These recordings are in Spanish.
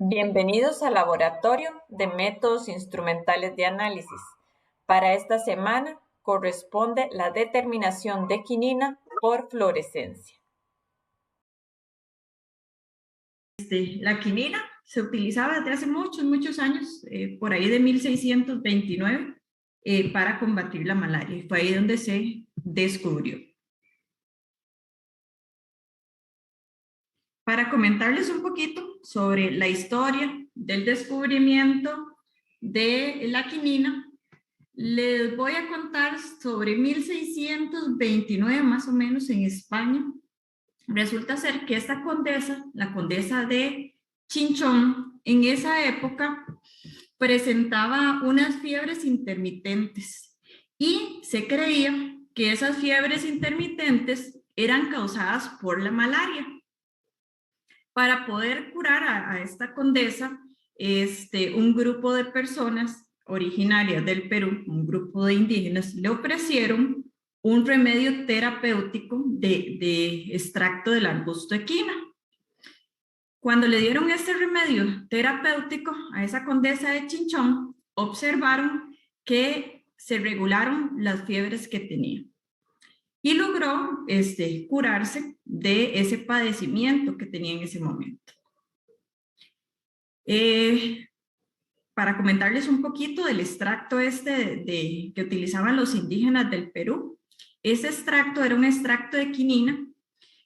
Bienvenidos al Laboratorio de Métodos Instrumentales de Análisis. Para esta semana corresponde la determinación de quinina por fluorescencia. La quinina se utilizaba desde hace muchos años, por ahí de 1629, para combatir la malaria. Y fue ahí donde se descubrió. Para comentarles un poquito sobre la historia del descubrimiento de la quinina, les voy a contar sobre 1629 más o menos en España. Resulta ser que esta condesa, la condesa de Chinchón, en esa época presentaba unas fiebres intermitentes y se creía que esas fiebres intermitentes eran causadas por la malaria. Para poder curar a esta condesa, un grupo de personas originarias del Perú, un grupo de indígenas, le ofrecieron un remedio terapéutico de extracto del arbusto de quina. Cuando le dieron este remedio terapéutico a esa condesa de Chinchón, observaron que se regularon las fiebres que tenía y logró curarse de ese padecimiento que tenía en ese momento. Para comentarles un poquito del extracto que utilizaban los indígenas del Perú, ese extracto era un extracto de quinina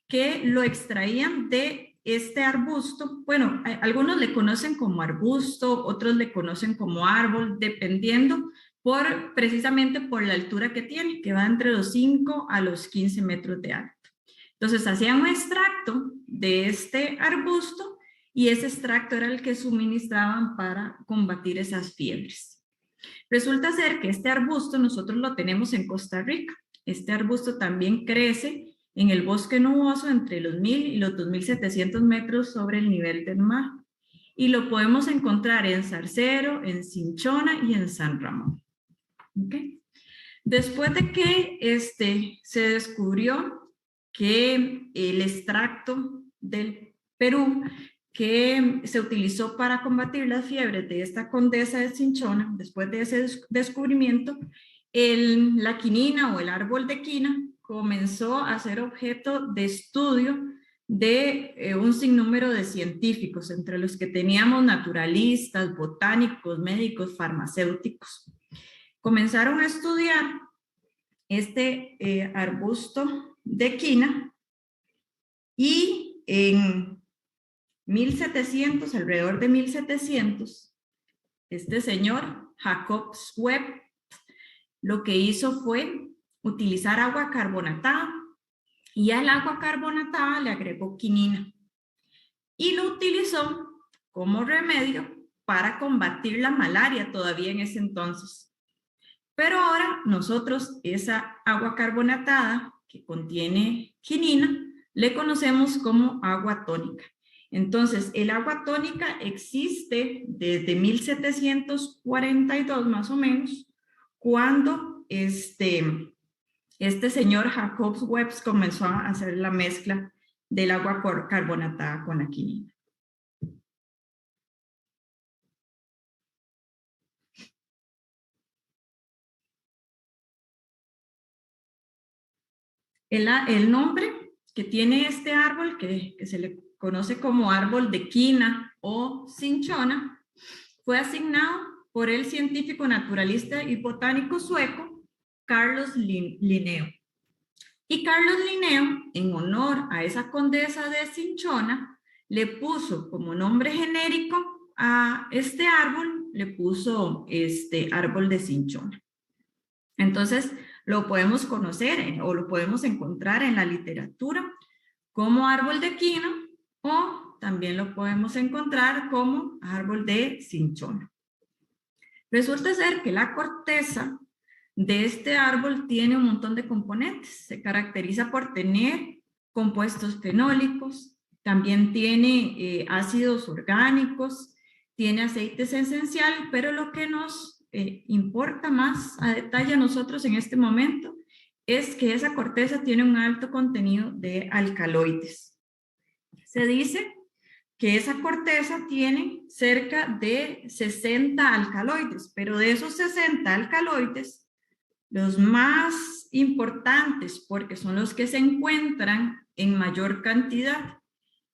que lo extraían de este arbusto. Bueno, algunos le conocen como arbusto, otros le conocen como árbol, dependiendo precisamente por la altura que tiene, que va entre los 5 a los 15 metros de alto. Entonces hacían un extracto de este arbusto y ese extracto era el que suministraban para combatir esas fiebres. Resulta ser que este arbusto nosotros lo tenemos en Costa Rica. Este arbusto también crece en el bosque nuboso entre los 1000 y los 2700 metros sobre el nivel del mar. Y lo podemos encontrar en Zarcero, en Cinchona y en San Ramón. ¿Okay? Después de que se descubrió que el extracto del Perú que se utilizó para combatir las fiebres de esta condesa de Cinchona, después de ese descubrimiento, la quinina o el árbol de quina comenzó a ser objeto de estudio de un sinnúmero de científicos, entre los que teníamos naturalistas, botánicos, médicos, farmacéuticos. Comenzaron a estudiar este arbusto de quina y en 1700, alrededor de 1700, este señor Jacob Schweppes lo que hizo fue utilizar agua carbonatada y al agua carbonatada le agregó quinina y lo utilizó como remedio para combatir la malaria todavía en ese entonces. Pero ahora nosotros esa agua carbonatada que contiene quinina le conocemos como agua tónica. Entonces, el agua tónica existe desde 1742 más o menos, cuando este señor Jacob Schweppes comenzó a hacer la mezcla del agua carbonatada con la quinina. El nombre que tiene este árbol, que se le conoce como árbol de quina o cinchona, fue asignado por el científico naturalista y botánico sueco Carlos Linneo. Y Carlos Linneo, en honor a esa condesa de Cinchona, le puso como nombre genérico a este árbol, le puso árbol de cinchona. Entonces, lo podemos conocer o lo podemos encontrar en la literatura como árbol de quina o también lo podemos encontrar como árbol de cinchona. Resulta ser que la corteza de este árbol tiene un montón de componentes. Se caracteriza por tener compuestos fenólicos, también tiene ácidos orgánicos, tiene aceites esenciales, pero lo que nos importa más a detalle a nosotros en este momento es que esa corteza tiene un alto contenido de alcaloides. Se dice que esa corteza tiene cerca de 60 alcaloides, pero de esos 60 alcaloides, los más importantes, porque son los que se encuentran en mayor cantidad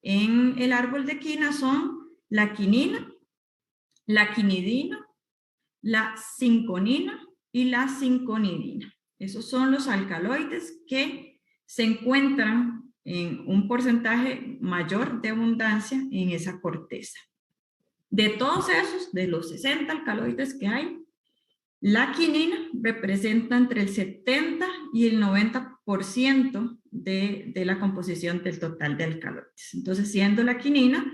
en el árbol de quina, son la quinina, la quinidina, la cinconina y la cinconidina. Esos son los alcaloides que se encuentran en un porcentaje mayor de abundancia en esa corteza. De todos esos, de los 60 alcaloides que hay, la quinina representa entre el 70 y el 90% de la composición del total de alcaloides. Entonces, siendo la quinina,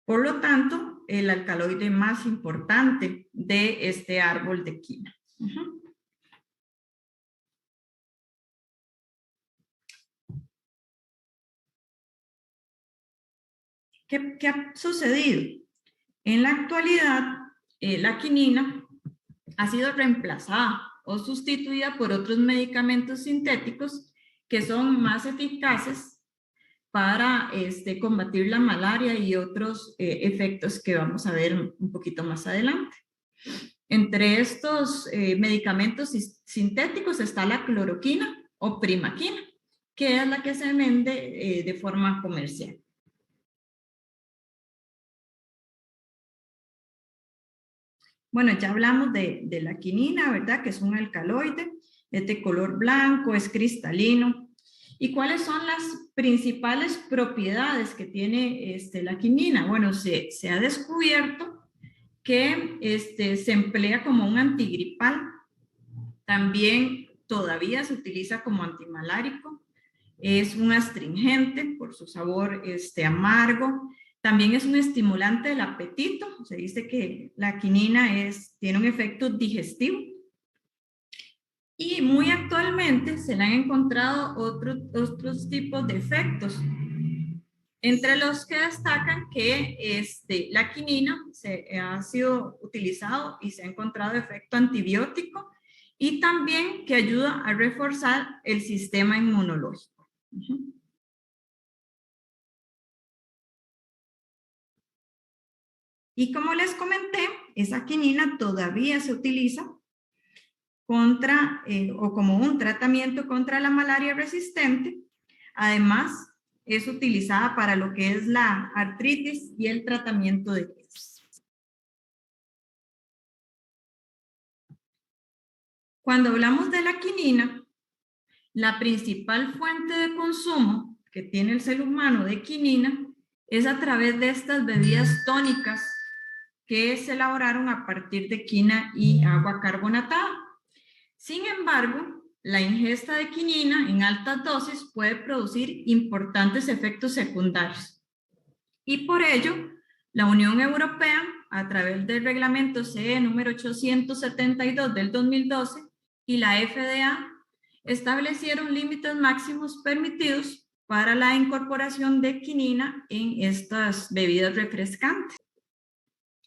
por lo tanto, el alcaloide más importante de este árbol de quina. ¿Qué ha sucedido? En la actualidad, la quinina ha sido reemplazada o sustituida por otros medicamentos sintéticos que son más eficaces para combatir la malaria y otros efectos que vamos a ver un poquito más adelante. Entre estos medicamentos sintéticos está la cloroquina o primaquina, que es la que se vende de forma comercial. Bueno, ya hablamos de la quinina, ¿verdad? Que es un alcaloide, es de color blanco, es cristalino. ¿Y cuáles son las principales propiedades que tiene la quinina? Bueno, se ha descubierto que se emplea como un antigripal. También todavía se utiliza como antimalárico. Es un astringente por su sabor amargo. También es un estimulante del apetito. Se dice que la quinina tiene un efecto digestivo. Y muy actualmente se le han encontrado otros tipos de efectos, entre los que destacan que la quinina ha sido utilizado y se ha encontrado efecto antibiótico y también que ayuda a reforzar el sistema inmunológico. Y como les comenté, esa quinina todavía se utiliza o como un tratamiento contra la malaria resistente. Además, es utilizada para lo que es la artritis y el tratamiento de quesos. Cuando hablamos de la quinina, la principal fuente de consumo que tiene el ser humano de quinina es a través de estas bebidas tónicas que se elaboraron a partir de quina y agua carbonatada. Sin embargo, la ingesta de quinina en altas dosis puede producir importantes efectos secundarios. Y por ello, la Unión Europea, a través del reglamento CE número 872 del 2012 y la FDA, establecieron límites máximos permitidos para la incorporación de quinina en estas bebidas refrescantes.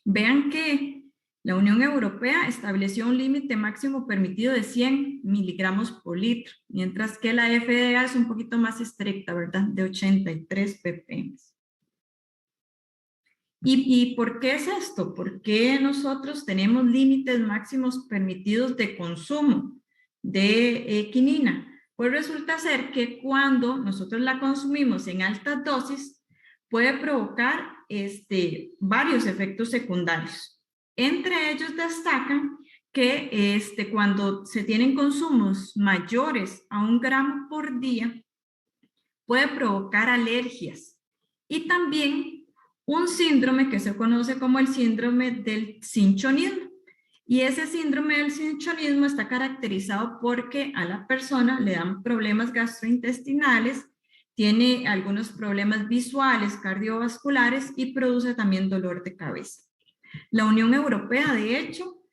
Vean que la Unión Europea estableció un límite máximo permitido de 100 miligramos por litro, mientras que la FDA es un poquito más estricta, ¿verdad? De 83 ppm. ¿Y por qué es esto? ¿Por qué nosotros tenemos límites máximos permitidos de consumo de quinina? Pues resulta ser que cuando nosotros la consumimos en altas dosis, puede provocar varios efectos secundarios. Entre ellos destacan que cuando se tienen consumos mayores a 1 gramo por día, puede provocar alergias y también un síndrome que se conoce como el síndrome del cinchonismo. Y ese síndrome del cinchonismo está caracterizado porque a la persona le dan problemas gastrointestinales, tiene algunos problemas visuales, cardiovasculares y produce también dolor de cabeza. La Unión Europea, de hecho,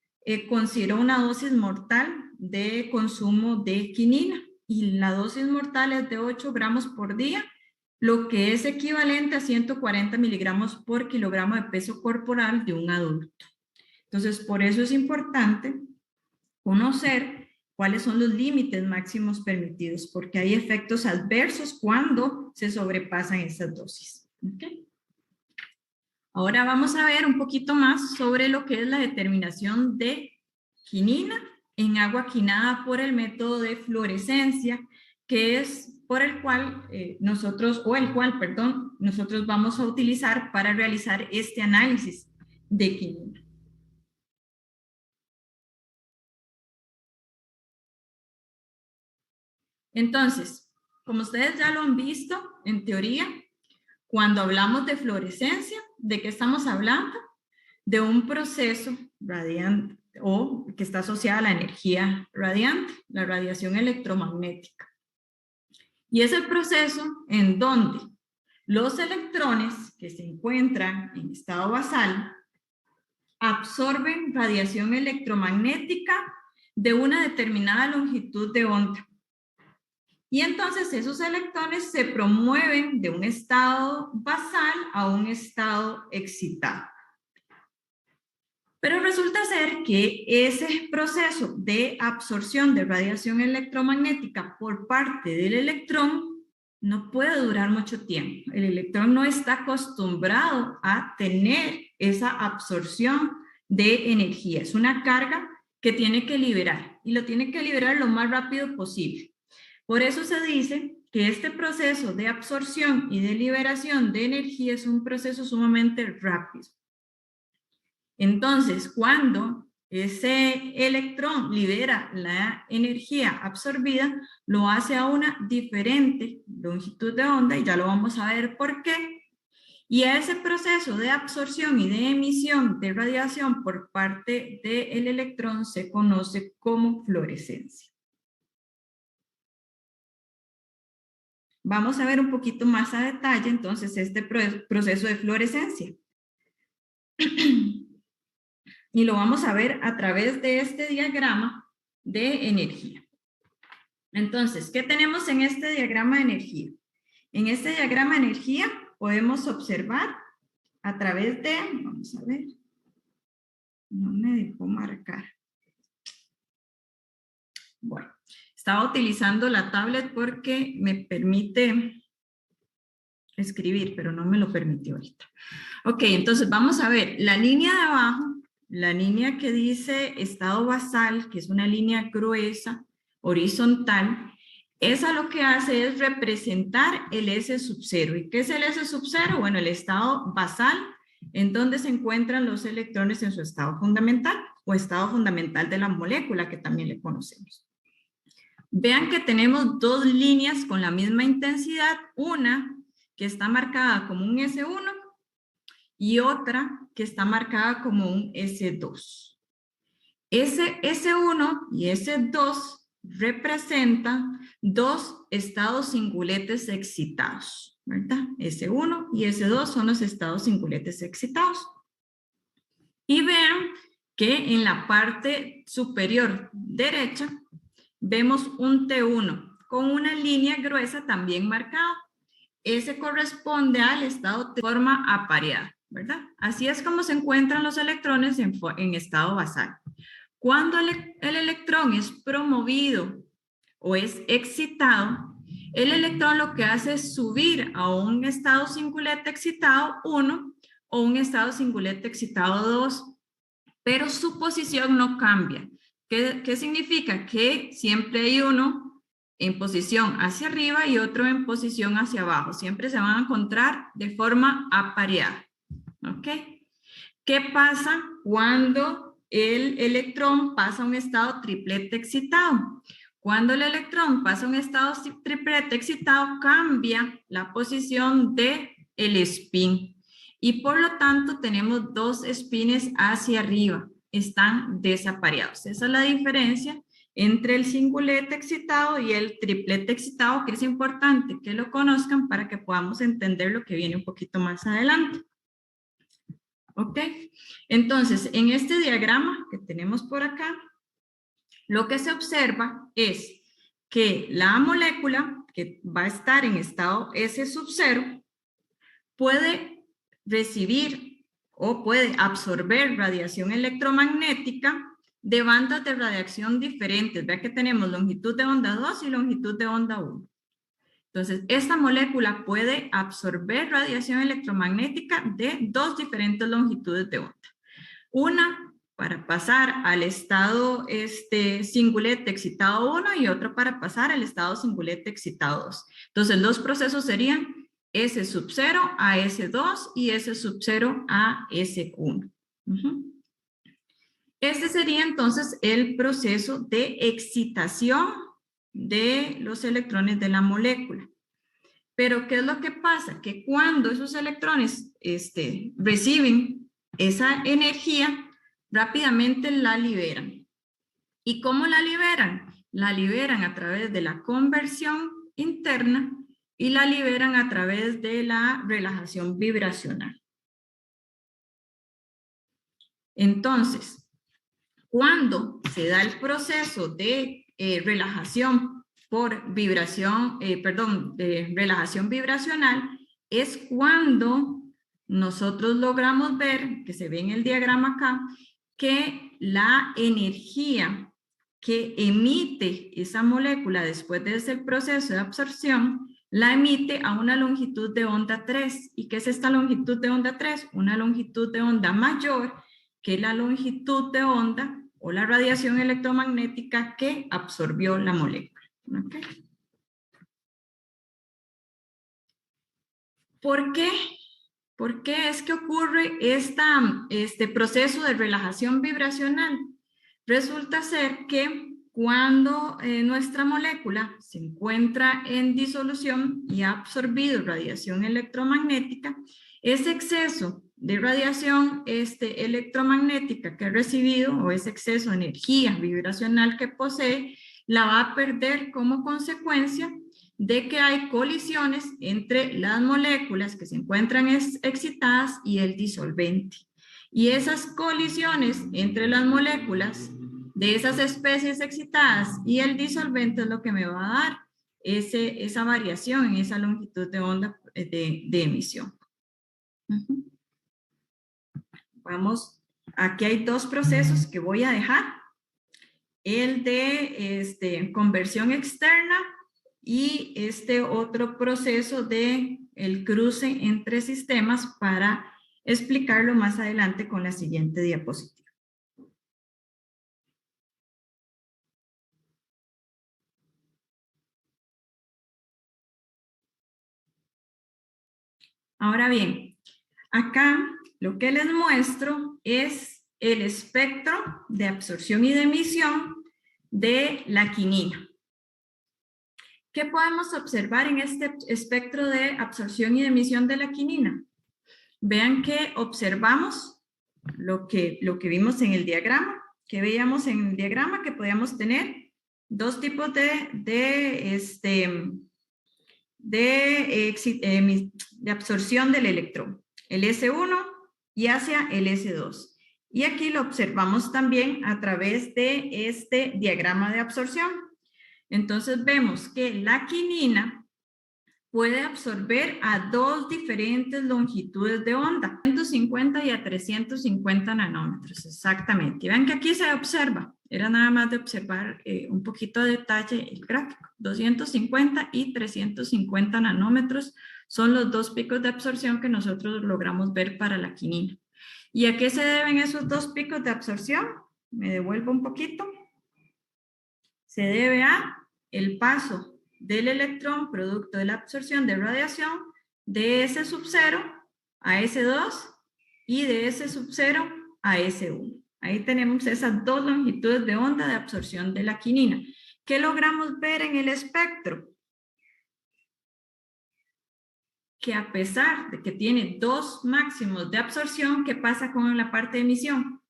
consideró una dosis mortal de consumo de quinina y la dosis mortal es de 8 gramos por día, lo que es equivalente a 140 miligramos por kilogramo de peso corporal de un adulto. Entonces, por eso es importante conocer cuáles son los límites máximos permitidos, porque hay efectos adversos cuando se sobrepasan esas dosis. ¿Okay? Ahora vamos a ver un poquito más sobre lo que es la determinación de quinina en agua quinada por el método de fluorescencia, que es por el cual nosotros vamos a utilizar para realizar este análisis de quinina. Entonces, como ustedes ya lo han visto, en teoría, cuando hablamos de fluorescencia, ¿de qué estamos hablando? De un proceso radiante o que está asociado a la energía radiante, la radiación electromagnética. Y es el proceso en donde los electrones que se encuentran en estado basal absorben radiación electromagnética de una determinada longitud de onda. Y entonces esos electrones se promueven de un estado basal a un estado excitado. Pero resulta ser que ese proceso de absorción de radiación electromagnética por parte del electrón no puede durar mucho tiempo. El electrón no está acostumbrado a tener esa absorción de energía. Es una carga que tiene que liberar y lo tiene que liberar lo más rápido posible. Por eso se dice que este proceso de absorción y de liberación de energía es un proceso sumamente rápido. Entonces, cuando ese electrón libera la energía absorbida, lo hace a una diferente longitud de onda, y ya lo vamos a ver por qué. Y a ese proceso de absorción y de emisión de radiación por parte del electrón se conoce como fluorescencia. Vamos a ver un poquito más a detalle entonces este proceso de fluorescencia. Y lo vamos a ver a través de este diagrama de energía. Entonces, ¿qué tenemos en este diagrama de energía? En este diagrama de energía podemos observar a través de, vamos a ver, no me dejó marcar. Bueno, estaba utilizando la tablet porque me permite escribir, pero no me lo permitió ahorita. Ok, entonces vamos a ver, la línea de abajo, la línea que dice estado basal, que es una línea gruesa, horizontal, esa lo que hace es representar el S sub 0. ¿Y qué es el S sub 0? Bueno, el estado basal, en donde se encuentran los electrones en su estado fundamental, o estado fundamental de la molécula, que también le conocemos. Vean que tenemos dos líneas con la misma intensidad, una que está marcada como un S1, y otra que está marcada como un S2. Ese S1 y S2 representan dos estados singuletes excitados, ¿verdad? S1 y S2 son los estados singuletes excitados. Y vean que en la parte superior derecha vemos un T1 con una línea gruesa también marcada. Ese corresponde al estado de forma apareada, ¿verdad? Así es como se encuentran los electrones en estado basal. Cuando el electrón es promovido o es excitado, el electrón lo que hace es subir a un estado singulete excitado 1 o un estado singulete excitado 2, pero su posición no cambia. ¿Qué significa? Que siempre hay uno en posición hacia arriba y otro en posición hacia abajo. Siempre se van a encontrar de forma apareada. ¿Ok? ¿Qué pasa cuando el electrón pasa a un estado triplete excitado? Cuando el electrón pasa a un estado triplete excitado, cambia la posición del spin. Y por lo tanto tenemos dos spines hacia arriba. Están desapareados. Esa es la diferencia entre el singulete excitado y el triplete excitado, que es importante que lo conozcan para que podamos entender lo que viene un poquito más adelante. ¿Ok? Entonces, en este diagrama que tenemos por acá, lo que se observa es que la molécula que va a estar en estado S sub 0 puede recibir o puede absorber radiación electromagnética de bandas de radiación diferentes. Vea que tenemos longitud de onda 2 y longitud de onda 1. Entonces, esta molécula puede absorber radiación electromagnética de dos diferentes longitudes de onda. Una para pasar al estado singulete excitado 1 y otra para pasar al estado singulete excitado 2. Entonces, los procesos serían S sub 0 a S2 y S sub 0 a S1. Este sería entonces el proceso de excitación de los electrones de la molécula. Pero ¿qué es lo que pasa? Que cuando esos electrones reciben esa energía, rápidamente la liberan. ¿Y cómo la liberan? La liberan a través de la conversión interna y la liberan a través de la relajación vibracional. Entonces, cuando se da el proceso de relajación por vibración, de relajación vibracional, es cuando nosotros logramos ver, que se ve en el diagrama acá, que la energía que emite esa molécula después de ese proceso de absorción, la emite a una longitud de onda 3. ¿Y qué es esta longitud de onda 3? Una longitud de onda mayor que la longitud de onda o la radiación electromagnética que absorbió la molécula. ¿Okay? ¿Por qué? ¿Por qué es que ocurre este proceso de relajación vibracional? Resulta ser que cuando nuestra molécula se encuentra en disolución y ha absorbido radiación electromagnética, ese exceso de radiación electromagnética que ha recibido o ese exceso de energía vibracional que posee, la va a perder como consecuencia de que hay colisiones entre las moléculas que se encuentran excitadas y el disolvente. Y esas colisiones entre las moléculas de esas especies excitadas y el disolvente es lo que me va a dar esa variación en esa longitud de onda de emisión. Vamos, aquí hay dos procesos que voy a dejar. El de conversión externa y este otro proceso de el cruce entre sistemas para explicarlo más adelante con la siguiente diapositiva. Ahora bien, acá lo que les muestro es el espectro de absorción y de emisión de la quinina. ¿Qué podemos observar en este espectro de absorción y de emisión de la quinina? Vean que observamos lo que vimos en el diagrama, que veíamos en el diagrama que podíamos tener dos tipos de absorción del electrón, el S1 y hacia el S2. Y aquí lo observamos también a través de este diagrama de absorción. Entonces vemos que la quinina puede absorber a dos diferentes longitudes de onda, 150 y a 350 nanómetros, exactamente. Y ven que aquí se observa, era nada más de observar un poquito de detalle el gráfico. 250 y 350 nanómetros son los dos picos de absorción que nosotros logramos ver para la quinina. ¿Y a qué se deben esos dos picos de absorción? Me devuelvo un poquito. Se debe a el paso del electrón producto de la absorción de radiación de S sub 0 a S2 y de S sub 0 a S1. Ahí tenemos esas dos longitudes de onda de absorción de la quinina. ¿Qué logramos ver en el espectro? Que a pesar de que tiene dos máximos de absorción, ¿qué pasa con la parte de emisión?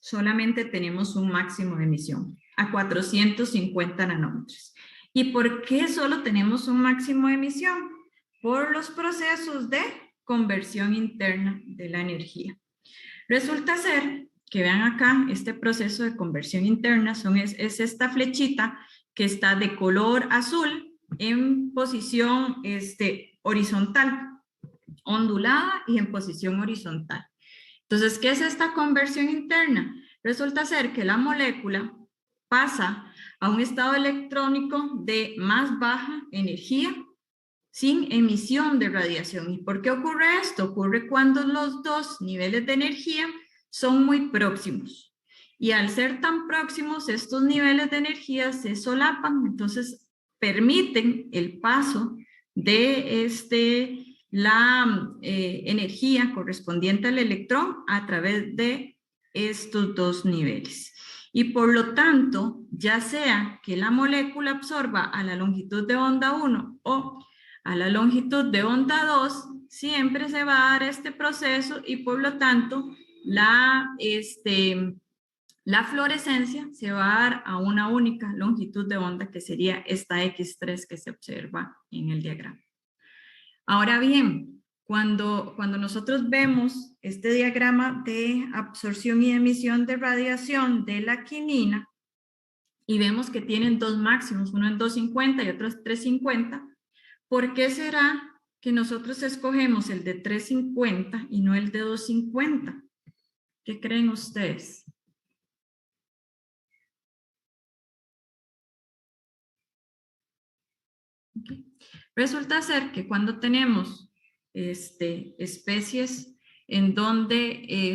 Solamente tenemos un máximo de emisión a 450 nanómetros. ¿Y por qué solo tenemos un máximo de emisión? Por los procesos de conversión interna de la energía. Resulta ser que vean acá, este proceso de conversión interna es esta flechita que está de color azul en posición horizontal, ondulada y en posición horizontal. Entonces, ¿qué es esta conversión interna? Resulta ser que la molécula pasa a un estado electrónico de más baja energía sin emisión de radiación. ¿Y por qué ocurre esto? Ocurre cuando los dos niveles de energía son muy próximos. Y al ser tan próximos, estos niveles de energía se solapan, entonces permiten el paso de la energía correspondiente al electrón a través de estos dos niveles. Y por lo tanto, ya sea que la molécula absorba a la longitud de onda 1 o a la longitud de onda 2, siempre se va a dar este proceso y por lo tanto la fluorescencia se va a dar a una única longitud de onda, que sería esta X3 que se observa en el diagrama. Ahora bien, cuando nosotros vemos este diagrama de absorción y emisión de radiación de la quinina y vemos que tienen dos máximos, uno en 250 y otro en 350, ¿por qué será que nosotros escogemos el de 350 y no el de 250? ¿Qué creen ustedes? Okay. Resulta ser que cuando tenemos especies en donde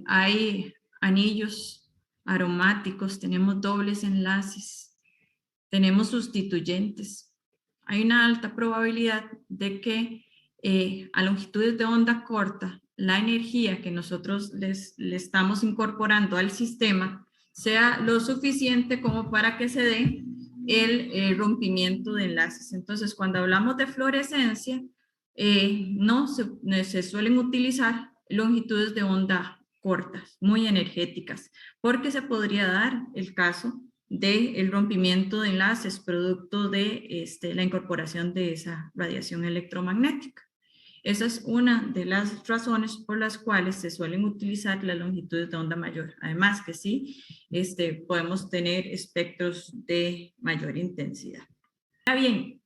hay anillos aromáticos, tenemos dobles enlaces, tenemos sustituyentes, hay una alta probabilidad de que a longitudes de onda corta, la energía que nosotros le estamos incorporando al sistema sea lo suficiente como para que se dé el rompimiento de enlaces. Entonces, cuando hablamos de fluorescencia, no se suelen utilizar longitudes de onda cortas, muy energéticas, porque se podría dar el caso del rompimiento de enlaces producto de la incorporación de esa radiación electromagnética. Esa es una de las razones por las cuales se suelen utilizar las longitudes de onda mayor. Además que sí, podemos tener espectros de mayor intensidad. Ahora bien,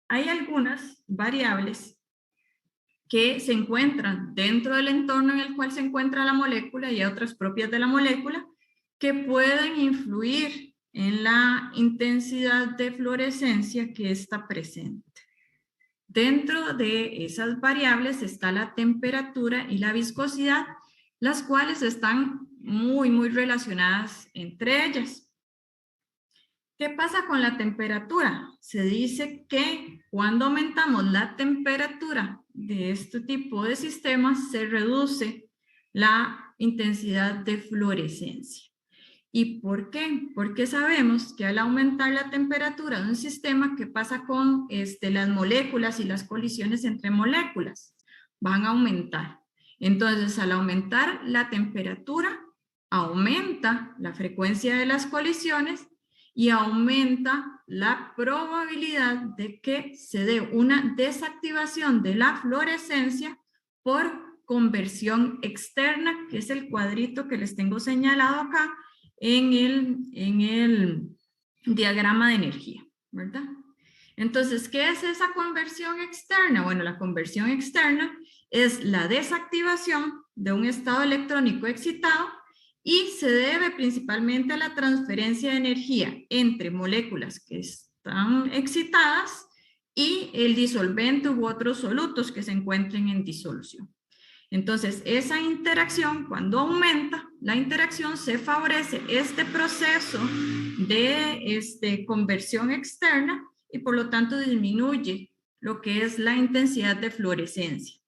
hay algunas variables que se encuentran dentro del entorno en el cual se encuentra la molécula y otras propias de la molécula que pueden influir en la intensidad de fluorescencia que está presente. Dentro de esas variables está la temperatura y la viscosidad, las cuales están muy relacionadas entre ellas. ¿Qué pasa con la temperatura? Se dice que cuando aumentamos la temperatura de este tipo de sistemas, se reduce la intensidad de fluorescencia. ¿Y por qué? Porque sabemos que al aumentar la temperatura de un sistema, ¿qué pasa con las moléculas y las colisiones entre moléculas? Van a aumentar. Entonces, al aumentar la temperatura, aumenta la frecuencia de las colisiones y aumenta la probabilidad de que se dé una desactivación de la fluorescencia por conversión externa, que es el cuadrito que les tengo señalado acá, en el diagrama de energía, ¿verdad? Entonces, ¿qué es esa conversión externa? Bueno, la conversión externa es la desactivación de un estado electrónico excitado y se debe principalmente a la transferencia de energía entre moléculas que están excitadas y el disolvente u otros solutos que se encuentren en disolución. Entonces, esa interacción, cuando aumenta la interacción, se favorece este proceso de conversión externa y por lo tanto disminuye lo que es la intensidad de fluorescencia.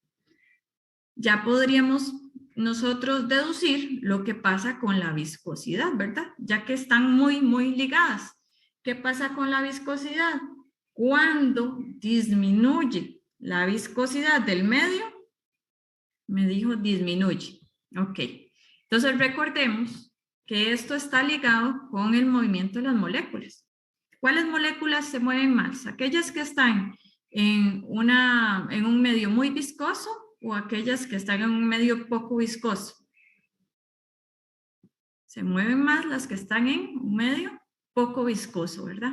Ya podríamos nosotros deducir lo que pasa con la viscosidad, ¿verdad? Ya que están muy ligadas. ¿Qué pasa con la viscosidad? Cuando disminuye la viscosidad del medio, me dijo disminuye. Ok. Entonces recordemos que esto está ligado con el movimiento de las moléculas. ¿Cuáles moléculas se mueven más? ¿Aquellas que están en un medio muy viscoso o aquellas que están en un medio poco viscoso? Se mueven más las que están en un medio poco viscoso, ¿verdad?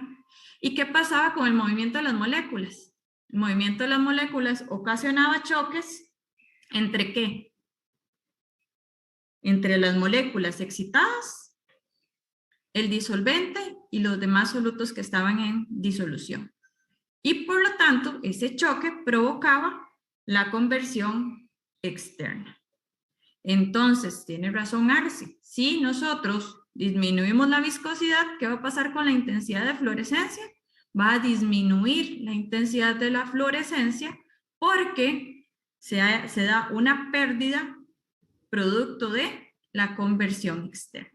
¿Y qué pasaba con el movimiento de las moléculas? El movimiento de las moléculas ocasionaba choques ¿entre qué? entre las moléculas excitadas, el disolvente y los demás solutos que estaban en disolución. Y por lo tanto, ese choque provocaba la conversión externa. Entonces, tiene razón Arce. Si nosotros disminuimos la viscosidad, ¿qué va a pasar con la intensidad de fluorescencia? Va a disminuir la intensidad de la fluorescencia porque se da una pérdida producto de la conversión externa.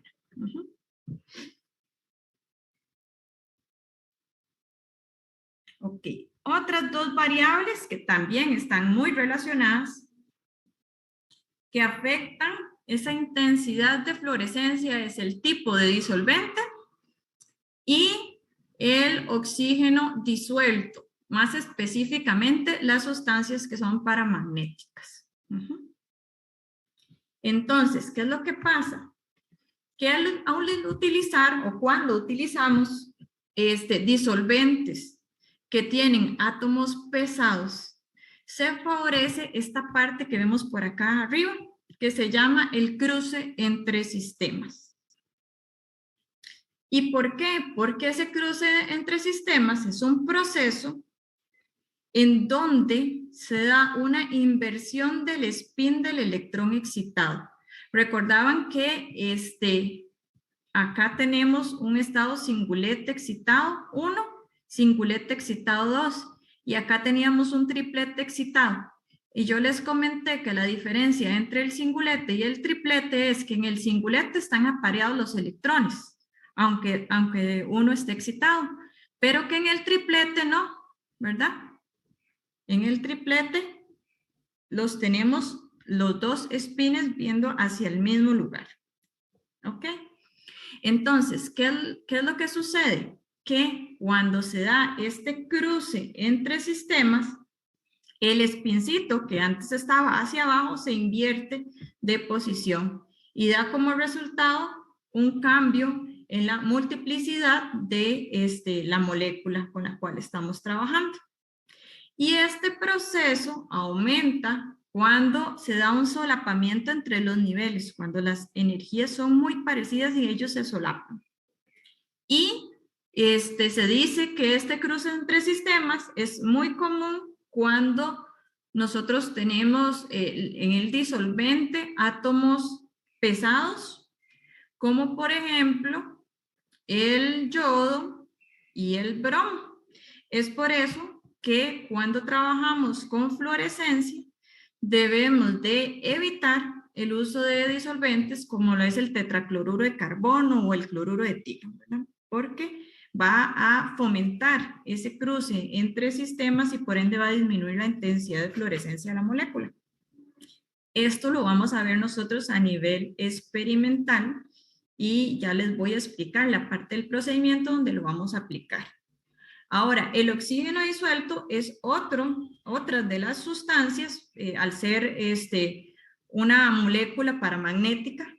Ok, otras dos variables que también están muy relacionadas, que afectan esa intensidad de fluorescencia, es el tipo de disolvente y el oxígeno disuelto, más específicamente las sustancias que son paramagnéticas. Entonces, ¿qué es lo que pasa? Que al utilizar o cuando utilizamos disolventes que tienen átomos pesados, se favorece esta parte que vemos por acá arriba, que se llama el cruce entre sistemas. ¿Y por qué? Porque ese cruce entre sistemas es un proceso en donde se da una inversión del spin del electrón excitado. Recordaban que acá tenemos un estado singulete excitado 1, singulete excitado 2, y acá teníamos un triplete excitado. Y yo les comenté que la diferencia entre el singulete y el triplete es que en el singulete están apareados los electrones, aunque uno esté excitado, pero que en el triplete no, ¿verdad? En el triplete los tenemos los dos espines viendo hacia el mismo lugar. ¿Ok? Entonces, ¿qué es lo que sucede? Que cuando se da este cruce entre sistemas, el espincito que antes estaba hacia abajo se invierte de posición y da como resultado un cambio en la multiplicidad de la molécula con la cual estamos trabajando. Y este proceso aumenta cuando se da un solapamiento entre los niveles, cuando las energías son muy parecidas y ellos se solapan. Y se dice que este cruce entre sistemas es muy común cuando nosotros tenemos en el disolvente átomos pesados, como por ejemplo el yodo y el bromo. Es por eso que cuando trabajamos con fluorescencia debemos de evitar el uso de disolventes como lo es el tetracloruro de carbono o el cloruro de etilo, ¿verdad? Porque va a fomentar ese cruce entre sistemas y por ende va a disminuir la intensidad de fluorescencia de la molécula. Esto lo vamos a ver nosotros a nivel experimental y ya les voy a explicar la parte del procedimiento donde lo vamos a aplicar. Ahora, el oxígeno disuelto es otra de las sustancias, al ser una molécula paramagnética,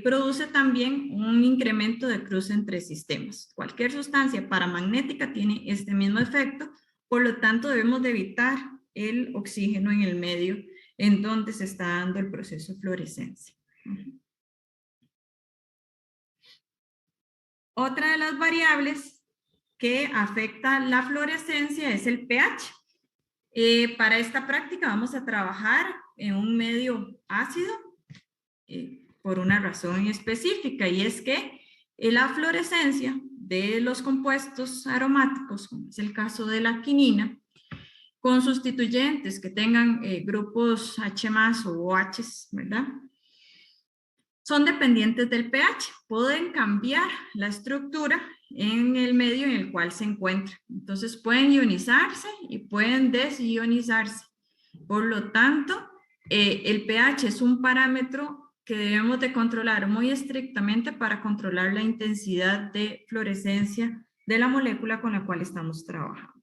produce también un incremento de cruce entre sistemas. Cualquier sustancia paramagnética tiene este mismo efecto, por lo tanto debemos de evitar el oxígeno en el medio en donde se está dando el proceso de fluorescencia. Otra de las variables que afecta la fluorescencia es el pH. Para esta práctica vamos a trabajar en un medio ácido por una razón específica, y es que la fluorescencia de los compuestos aromáticos, como es el caso de la quinina, con sustituyentes que tengan grupos H+ o OH, ¿verdad? Son dependientes del pH, pueden cambiar la estructura en el medio en el cual se encuentran. Entonces pueden ionizarse y pueden desionizarse. Por lo tanto, el pH es un parámetro que debemos de controlar muy estrictamente para controlar la intensidad de fluorescencia de la molécula con la cual estamos trabajando.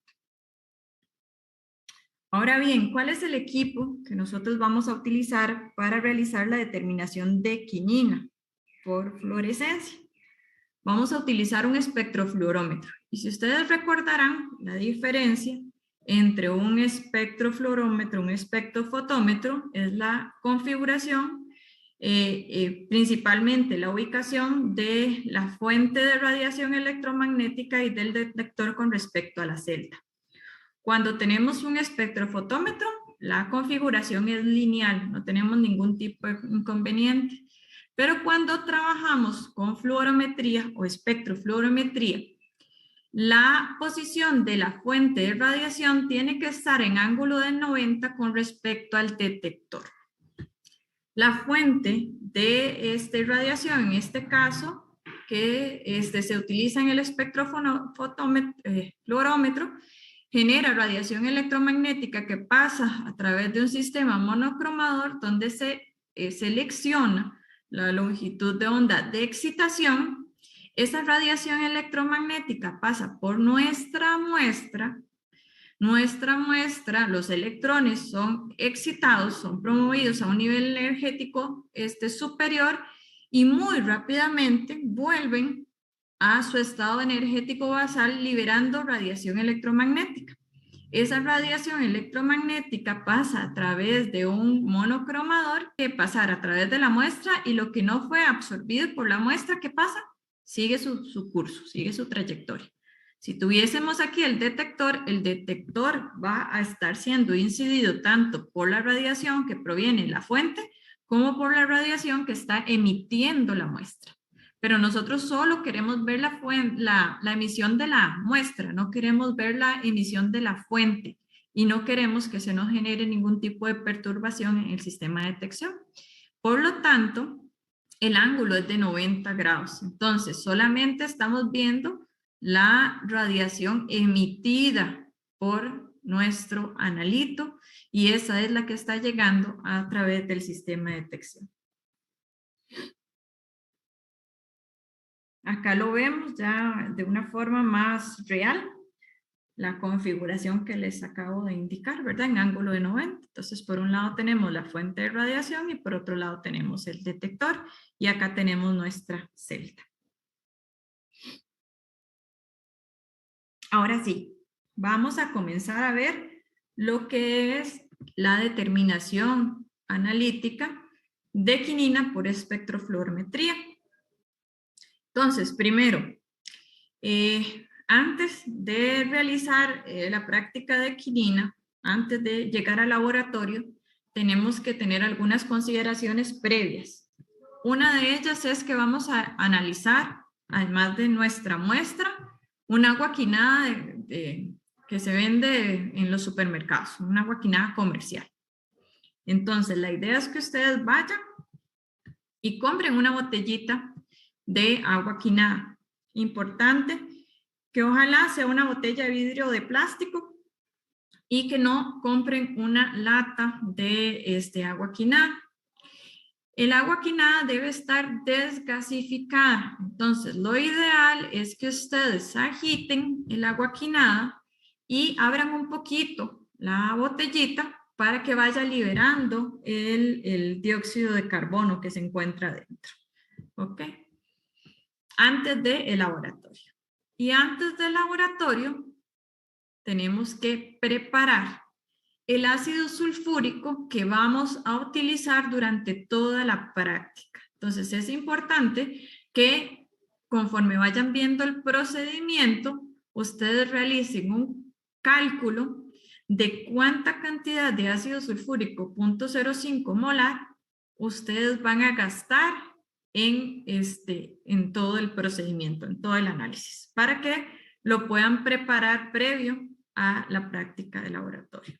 Ahora bien, ¿cuál es el equipo que nosotros vamos a utilizar para realizar la determinación de quinina por fluorescencia? Vamos a utilizar un espectrofluorómetro. Y si ustedes recordarán la diferencia entre un espectrofluorómetro y un espectrofotómetro es la configuración principalmente la ubicación de la fuente de radiación electromagnética y del detector con respecto a la celda. Cuando tenemos un espectrofotómetro, la configuración es lineal, no tenemos ningún tipo de inconveniente. Pero cuando trabajamos con fluorometría o espectrofluorometría, la posición de la fuente de radiación tiene que estar en ángulo de 90 con respecto al detector. La fuente de radiación, en este caso, que se utiliza en el espectrofluorómetro, genera radiación electromagnética que pasa a través de un sistema monocromador donde se selecciona la longitud de onda de excitación. Esa radiación electromagnética pasa por nuestra muestra. Nuestra muestra, los electrones son excitados, son promovidos a un nivel energético superior y muy rápidamente vuelven a su estado energético basal liberando radiación electromagnética. Esa radiación electromagnética pasa a través de un monocromador que pasa a través de la muestra y lo que no fue absorbido por la muestra, ¿qué pasa? Sigue su curso, sigue su trayectoria. Si tuviésemos aquí el detector va a estar siendo incidido tanto por la radiación que proviene de la fuente como por la radiación que está emitiendo la muestra. Pero nosotros solo queremos ver la emisión de la muestra, no queremos ver la emisión de la fuente y no queremos que se nos genere ningún tipo de perturbación en el sistema de detección. Por lo tanto, el ángulo es de 90 grados. Entonces, solamente estamos viendo la radiación emitida por nuestro analito y esa es la que está llegando a través del sistema de detección. Acá lo vemos ya de una forma más real, la configuración que les acabo de indicar, ¿verdad? En ángulo de 90. Entonces, por un lado tenemos la fuente de radiación y por otro lado tenemos el detector y acá tenemos nuestra celda. Ahora sí, vamos a comenzar a ver lo que es la determinación analítica de quinina por espectrofluorometría. Entonces, primero, antes de realizar la práctica de quinina, antes de llegar al laboratorio, tenemos que tener algunas consideraciones previas. Una de ellas es que vamos a analizar, además de nuestra muestra, un agua quinada que se vende en los supermercados, una agua quinada comercial. Entonces, la idea es que ustedes vayan y compren una botellita de agua quinada. Importante que ojalá sea una botella de vidrio de plástico y que no compren una lata de agua quinada. El agua quinada debe estar desgasificada. Entonces, lo ideal es que ustedes agiten el agua quinada y abran un poquito la botellita para que vaya liberando el dióxido de carbono que se encuentra dentro. ¿Ok? Antes del laboratorio. Y antes del laboratorio, tenemos que preparar el ácido sulfúrico que vamos a utilizar durante toda la práctica. Entonces, es importante que conforme vayan viendo el procedimiento, ustedes realicen un cálculo de cuánta cantidad de ácido sulfúrico 0.05 molar ustedes van a gastar en todo el procedimiento, en todo el análisis, para que lo puedan preparar previo a la práctica de laboratorio.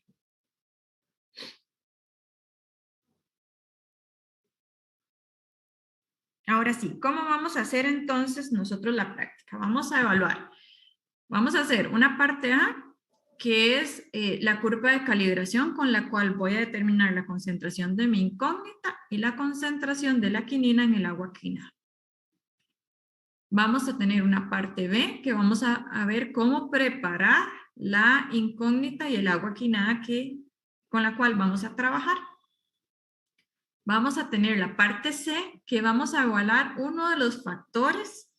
Ahora sí, ¿cómo vamos a hacer entonces nosotros la práctica? Vamos a evaluar. Vamos a hacer una parte A, que es la curva de calibración con la cual voy a determinar la concentración de mi incógnita y la concentración de la quinina en el agua quinada. Vamos a tener una parte B, que vamos a ver cómo preparar la incógnita y el agua quinada con la cual vamos a trabajar. Vamos a tener la parte C, que vamos a evaluar uno de los factores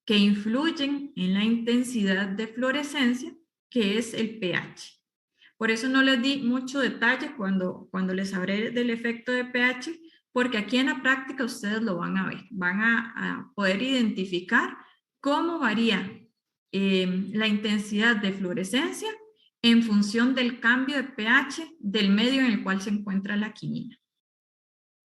que influyen en la intensidad de fluorescencia, que es el pH. Por eso no les di mucho detalle cuando les hablé del efecto de pH, porque aquí en la práctica ustedes lo van a ver. Van a poder identificar cómo varía la intensidad de fluorescencia en función del cambio de pH del medio en el cual se encuentra la quinina.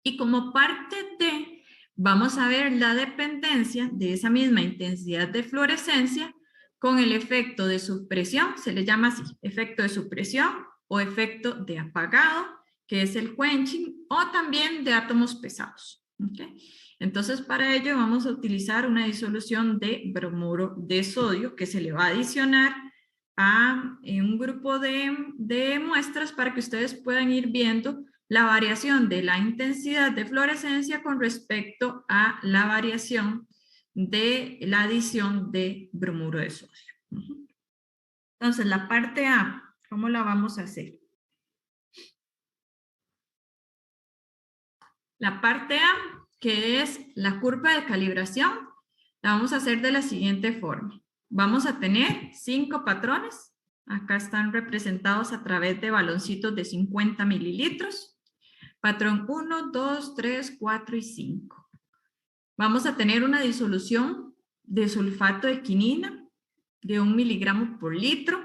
Y como parte de, vamos a ver la dependencia de esa misma intensidad de fluorescencia con el efecto de supresión, se le llama así, efecto de supresión o efecto de apagado, que es el quenching, o también de átomos pesados. ¿Okay? Entonces, para ello vamos a utilizar una disolución de bromuro de sodio que se le va a adicionar a un grupo de muestras para que ustedes puedan ir viendo la variación de la intensidad de fluorescencia con respecto a la variación de la adición de bromuro de sodio. Entonces, la parte A, ¿cómo la vamos a hacer? La parte A, que es la curva de calibración, la vamos a hacer de la siguiente forma. Vamos a tener 5 patrones. Acá están representados a través de baloncitos de 50 mililitros. Patrón 1, 2, 3, 4 y 5. Vamos a tener una disolución de sulfato de quinina de 1 miligramo por litro.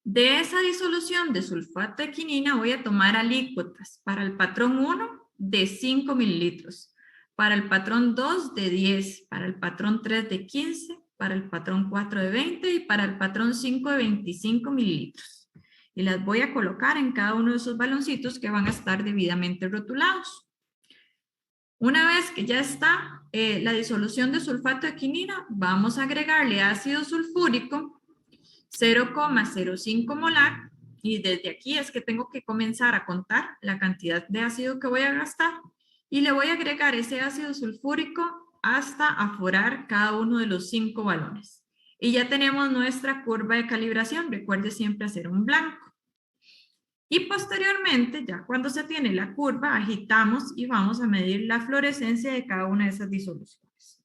De esa disolución de sulfato de quinina voy a tomar alícuotas para el patrón 1 de 5 mililitros, para el patrón 2 de 10, para el patrón 3 de 15, para el patrón 4 de 20 y para el patrón 5 de 25 mililitros. Y las voy a colocar en cada uno de esos baloncitos que van a estar debidamente rotulados. Una vez que ya está la disolución de sulfato de quinina, vamos a agregarle ácido sulfúrico 0,05 molar, y desde aquí es que tengo que comenzar a contar la cantidad de ácido que voy a gastar y le voy a agregar ese ácido sulfúrico hasta aforar cada uno de los 5 balones. Y ya tenemos nuestra curva de calibración. Recuerde siempre hacer un blanco. Y posteriormente, ya cuando se tiene la curva, agitamos y vamos a medir la fluorescencia de cada una de esas disoluciones.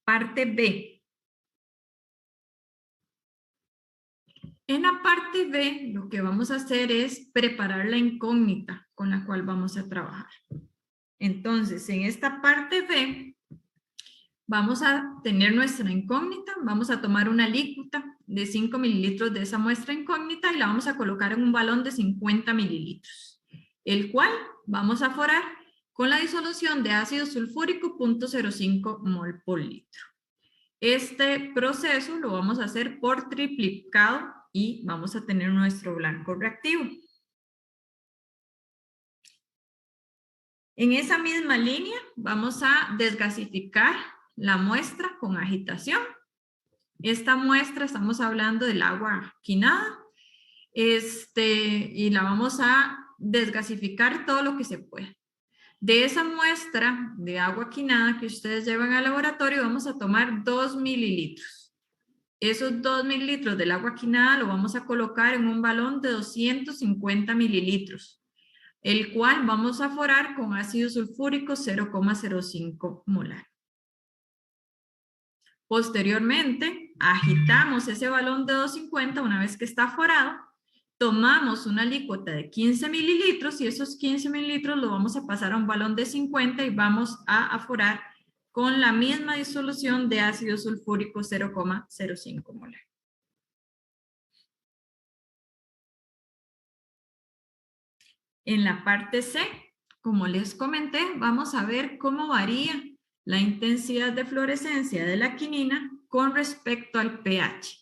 Parte B. En la parte B, lo que vamos a hacer es preparar la incógnita con la cual vamos a trabajar. Entonces, en esta parte B, vamos a tener nuestra incógnita, vamos a tomar una alícuota de 5 mililitros de esa muestra incógnita y la vamos a colocar en un balón de 50 mililitros, el cual vamos a forar con la disolución de ácido sulfúrico 0.05 mol por litro. Este proceso lo vamos a hacer por triplicado y vamos a tener nuestro blanco reactivo. En esa misma línea vamos a desgasificar la muestra con agitación. Esta muestra, estamos hablando del agua quinada, y la vamos a desgasificar todo lo que se pueda. De esa muestra de agua quinada que ustedes llevan al laboratorio, vamos a tomar 2 mililitros. Esos 2 mililitros del agua quinada lo vamos a colocar en un balón de 250 mililitros, el cual vamos a forar con ácido sulfúrico 0,05 molar. Posteriormente, agitamos ese balón de 250 una vez que está forado, tomamos una alícuota de 15 mililitros y esos 15 mililitros lo vamos a pasar a un balón de 50 y vamos a aforar con la misma disolución de ácido sulfúrico 0,05 molar. En la parte C, como les comenté, vamos a ver cómo varía la intensidad de fluorescencia de la quinina con respecto al pH.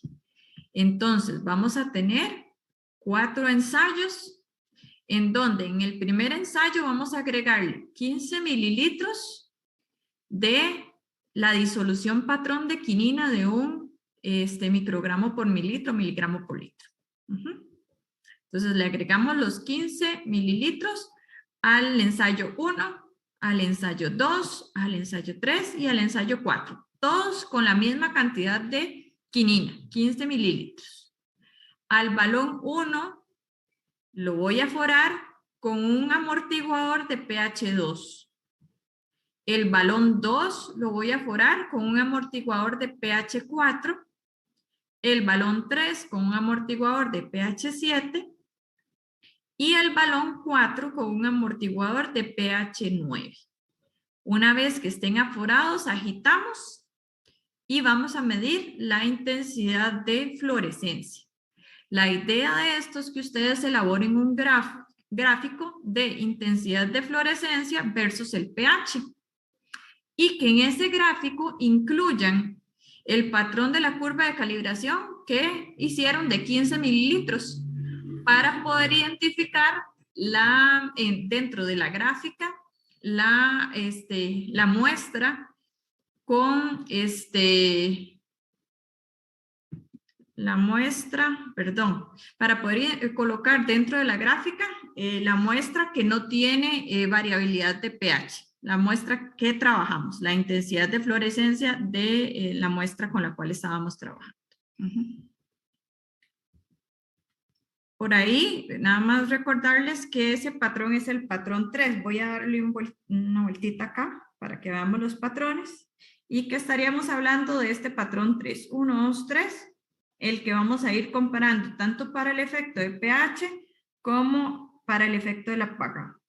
Entonces, vamos a tener 4 ensayos en donde en el primer ensayo vamos a agregarle 15 mililitros de la disolución patrón de quinina de un microgramo por mililitro, miligramo por litro. Entonces le agregamos los 15 mililitros al ensayo 1, al ensayo 2, al ensayo 3 y al ensayo 4. Todos con la misma cantidad de quinina, 15 mililitros. Al balón 1 lo voy a forar con un amortiguador de pH 2. El balón 2 lo voy a forar con un amortiguador de pH 4. El balón 3 con un amortiguador de pH 7. y el balón 4 con un amortiguador de pH 9. Una vez que estén aforados, agitamos y vamos a medir la intensidad de fluorescencia. La idea de esto es que ustedes elaboren un gráfico de intensidad de fluorescencia versus el pH y que en ese gráfico incluyan el patrón de la curva de calibración que hicieron de 15 mililitros para poder identificar dentro de la gráfica la muestra con para poder colocar dentro de la gráfica la muestra que no tiene variabilidad de pH, la muestra que trabajamos, la intensidad de fluorescencia de la muestra con la cual estábamos trabajando. Por ahí, nada más recordarles que ese patrón es el patrón 3. Voy a darle una vueltita acá para que veamos los patrones y que estaríamos hablando de este patrón 3. 1, 2, 3, el que vamos a ir comparando tanto para el efecto de pH como para el efecto del apagado.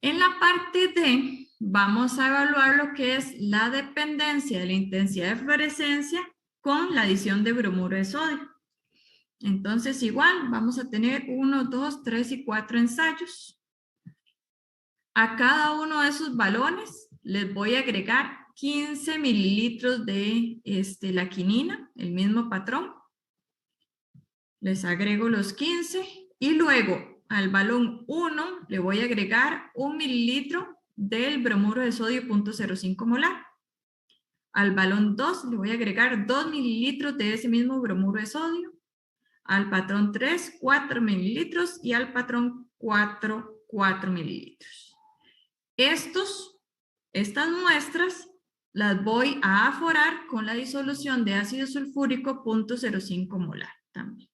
En la parte D vamos a evaluar lo que es la dependencia de la intensidad de fluorescencia con la adición de bromuro de sodio. Entonces igual vamos a tener 1, 2, 3 y 4 ensayos. A cada uno de esos balones les voy a agregar 15 mililitros de la quinina, el mismo patrón. Les agrego los 15 y luego al balón 1 le voy a agregar 1 mililitro del bromuro de sodio 0.05 molar. Al balón 2 le voy a agregar 2 mililitros de ese mismo bromuro de sodio. Al patrón 3, 4 mililitros y al patrón 4, 4 mililitros. Estas muestras las voy a aforar con la disolución de ácido sulfúrico 0.05 molar también.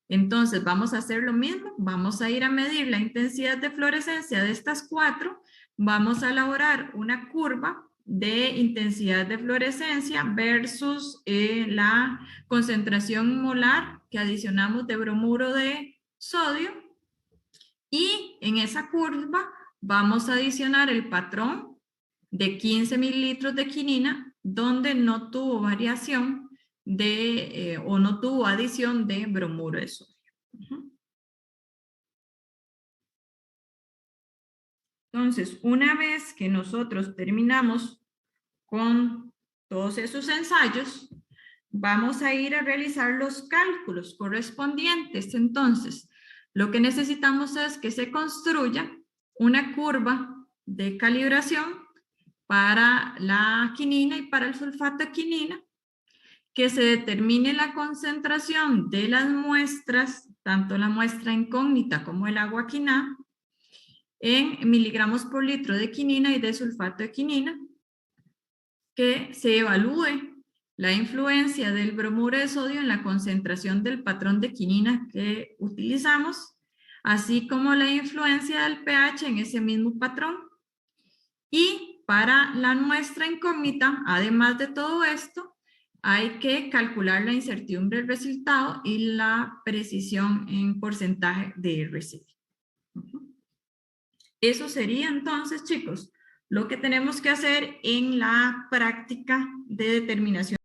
Entonces vamos a hacer lo mismo, vamos a ir a medir la intensidad de fluorescencia de estas 4, vamos a elaborar una curva de intensidad de fluorescencia versus la concentración molar que adicionamos de bromuro de sodio y en esa curva vamos a adicionar el patrón de 15 mililitros de quinina donde no tuvo variación o no tuvo adición de bromuro de sodio. Entonces, una vez que nosotros terminamos con todos esos ensayos, vamos a ir a realizar los cálculos correspondientes. Entonces, lo que necesitamos es que se construya una curva de calibración para la quinina y para el sulfato de quinina, que se determine la concentración de las muestras, tanto la muestra incógnita como el agua quiná, en miligramos por litro de quinina y de sulfato de quinina, que se evalúe la influencia del bromuro de sodio en la concentración del patrón de quinina que utilizamos, así como la influencia del pH en ese mismo patrón. Y para la muestra incógnita, además de todo esto, hay que calcular la incertidumbre del resultado y la precisión en porcentaje de RCD. Eso sería entonces, chicos, lo que tenemos que hacer en la práctica de determinación